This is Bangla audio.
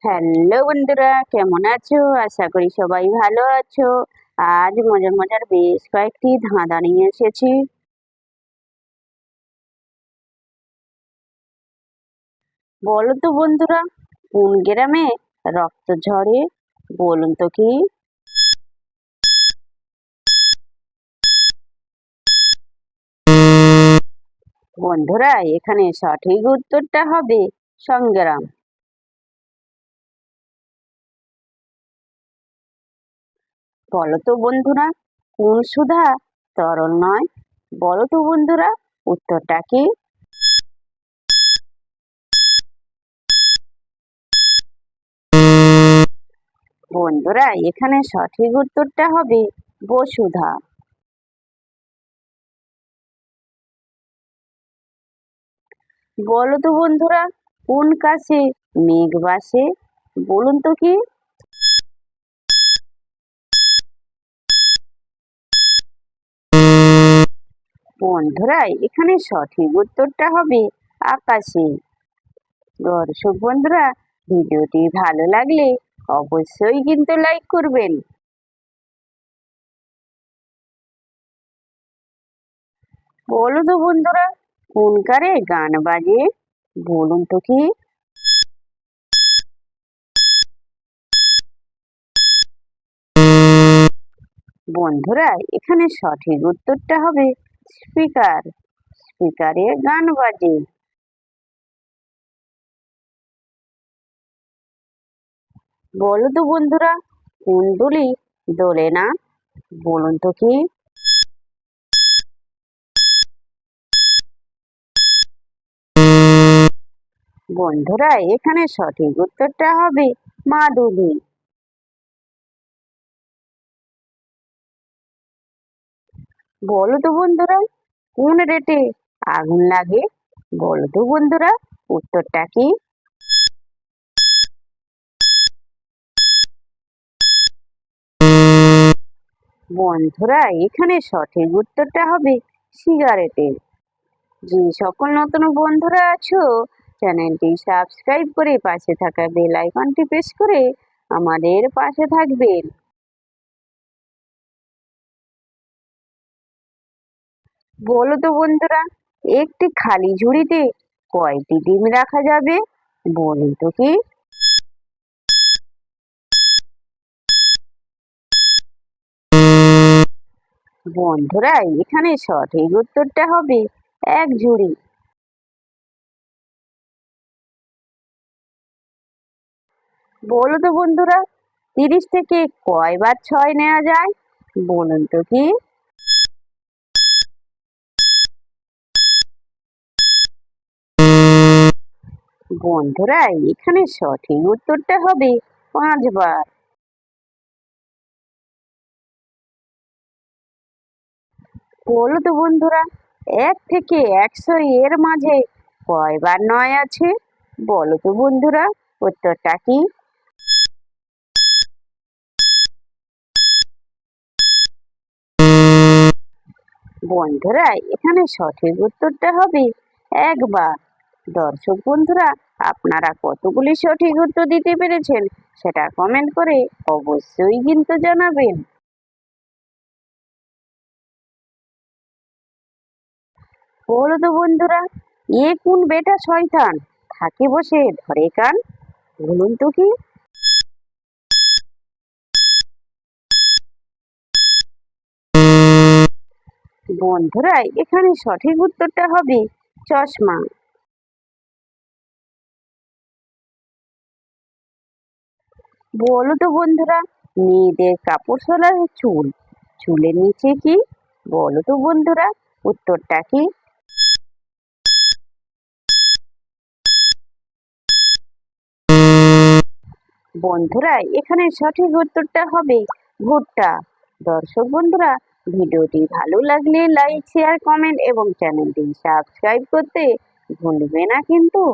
হ্যালো বন্ধুরা, কেমন আছো? আশা করি সবাই ভালো আছো। আজ মজার মজার বেশ কয়েকটি ধাঁধা নিয়ে এসেছি। বলো তো বন্ধুরা, কোন গ্রামে রক্ত ঝরে? বলুন তো কি? বন্ধুরা, এখানে সঠিক উত্তরটা হবে সংগ্রাম। বলো তো বন্ধুরা, কোন সুধা তরল নয়? বলো তো বন্ধুরা, উত্তরটা কি? বন্ধুরা, এখানে সঠিক উত্তরটা হবে বসুধা। বলো তো বন্ধুরা, কোন কাছে মেঘ বাসে? বলুন তো কি? বন্ধুরা, এখানে সঠিক উত্তরটা হবে আকাশে। দর্শক বন্ধুরা, ভিডিওটি ভালো লাগলে অবশ্যই কিন্তু লাইক করবেন। বলো তো বন্ধুরা, কোন কারে গান বাজে? বলুন তো কি? বন্ধুরা, এখানে সঠিক উত্তরটা হবে স্পিকার। স্পিকারে গান বাজে। বলো তো বন্ধুরা, কুণ্ডলি দোলে না? বলুন তো কি? বন্ধুরা, এখানে সঠিক উত্তরটা হবে মাদুলি। বলো তো বন্ধুরা, কোন রেটে আগুন লাগে? বলো তো বন্ধুরা, উত্তরটা কি? বন্ধুরা, এখানে সঠিক উত্তরটা হবে সিগারেটের। যে সকল নতুন বন্ধুরা আছো, চ্যানেলটি সাবস্ক্রাইব করে পাশে থাকা বেল আইকনটি প্রেস করে আমাদের পাশে থাকবেন। বলো তো বন্ধুরা, একটি খালি ঝুড়িতে কয়টি ডিম রাখা যাবে? বলুন তো কি? বন্ধুরা, এখানে সঠিক উত্তরটা হবে এক ঝুড়ি। বলো তো বন্ধুরা, 30 থেকে কয়বার 6 নেওয়া যায়? বলুন তো কি? বন্ধুরা, এখানে সঠিক উত্তরটা হবে 5 বার। বলো তো বন্ধুরা, 1 থেকে 100 এর মাঝে কয়বার 9 আছে? বলো তো বন্ধুরা, উত্তরটা কি? বন্ধুরা, এখানে সঠিক উত্তরটা হবে 1 বার। দর্শক বন্ধুরা, আপনারা কতগুলি সঠিক উত্তর দিতে পেরেছেন সেটা কমেন্ট করে অবশ্যই কিন্তু জানাবেন। বলো তো বন্ধুরা, এ কোন বেটা শয়তান থাকে বসে ধরে কান? বলুন তো কি? বন্ধুরা, এখানে সঠিক উত্তরটা হবে চশমা। বলো তো বন্ধুরা, মেয়েদের কাপড় সোলার চুল, চুলের নিচে কি? বলো তো বন্ধুরা, উত্তরটা কি? বন্ধুরা, এখানে সঠিক উত্তরটা হবে ভুট্টা। দর্শক বন্ধুরা, ভিডিওটি ভালো লাগলে লাইক শেয়ার কমেন্ট এবং চ্যানেলটি সাবস্ক্রাইব করতে ভুলবে না কিন্তু।